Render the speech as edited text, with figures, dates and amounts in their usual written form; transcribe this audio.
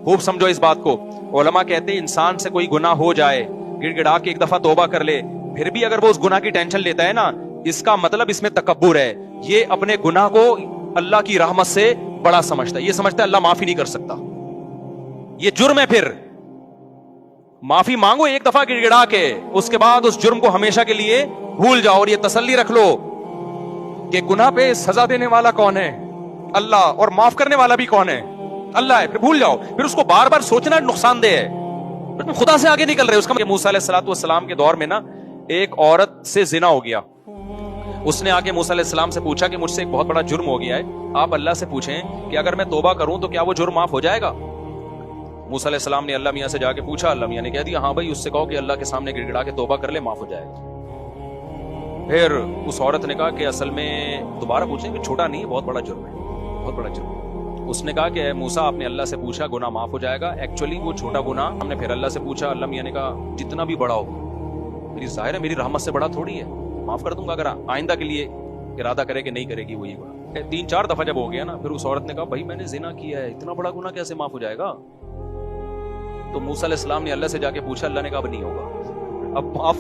خوب سمجھو اس بات کو. علماء کہتے ہیں انسان سے کوئی گناہ ہو جائے, گڑ گڑا کے ایک دفعہ توبہ کر لے, پھر بھی اگر وہ اس گناہ کی ٹینشن لیتا ہے نا, اس کا مطلب اس میں تکبر ہے. یہ اپنے گناہ کو اللہ کی رحمت سے بڑا سمجھتا ہے, یہ سمجھتا ہے اللہ معافی نہیں کر سکتا, یہ جرم ہے. پھر معافی مانگو ایک دفعہ گڑ گڑا کے, اس کے بعد اس جرم کو ہمیشہ کے لیے بھول جاؤ, اور یہ تسلی رکھ لو کہ گناہ پہ سزا دینے والا کون ہے؟ اللہ. اور معاف کرنے والا بھی کون ہے؟ اللہ ہے. پھر بھول جاؤ. پھر اس کو بار بار سوچنا نقصان دہ ہے, تم خدا سے آگے نکل رہے. اس کا موسیٰ علیہ الصلوۃ والسلام کے دور میں نا ایک عورت سے زنا ہو گیا. اس نے آ کے موسیٰ علیہ السلام سے پوچھا کہ مجھ سے ایک بہت بڑا جرم ہو گیا ہے, آپ اللہ سے پوچھیں کہ اگر میں توبہ کروں تو کیا وہ جرم معاف ہو جائے گا؟ موسیٰ علیہ السلام نے اللہ میاں سے جا کے پوچھا, اللہ میاں نے کہہ دیا ہاں بھائی, اس سے کہو کہ اللہ کے سامنے گڑ گڑا کے توبہ کر لے, معاف ہو جائے گا. پھر اس عورت نے کہا کہ اصل میں دوبارہ پوچھیں کہ چھوٹا نہیں, بہت بڑا جرم ہے, بہت بڑا جرم. اس نے کہا کہ موسیٰ آپ نے اللہ سے پوچھا گناہ معاف ہو جائے گا, ایکچولی وہ چھوٹا گناہ. ہم نے پھر اللہ سے پوچھا, اللہ میاں نے کہا جتنا بھی بڑا ہو, میری ظاہر ہے میری رحمت سے بڑا تھوڑی ہے, معاف کر دوں گا اگر آئندہ کے لیے ارادہ کرے کہ نہیں کرے گی وہ یہ گناہ. 3-4 دفعہ جب ہو گیا نا, پھر اس عورت نے کہا بھائی میں نے زنا کیا ہے, اتنا بڑا گناہ کیسے معاف ہو جائے گا؟ تو موسیٰ علیہ السلام نے اللہ سے جا کے پوچھا, اللہ نے کہا اب نہیں ہوگا, اب معاف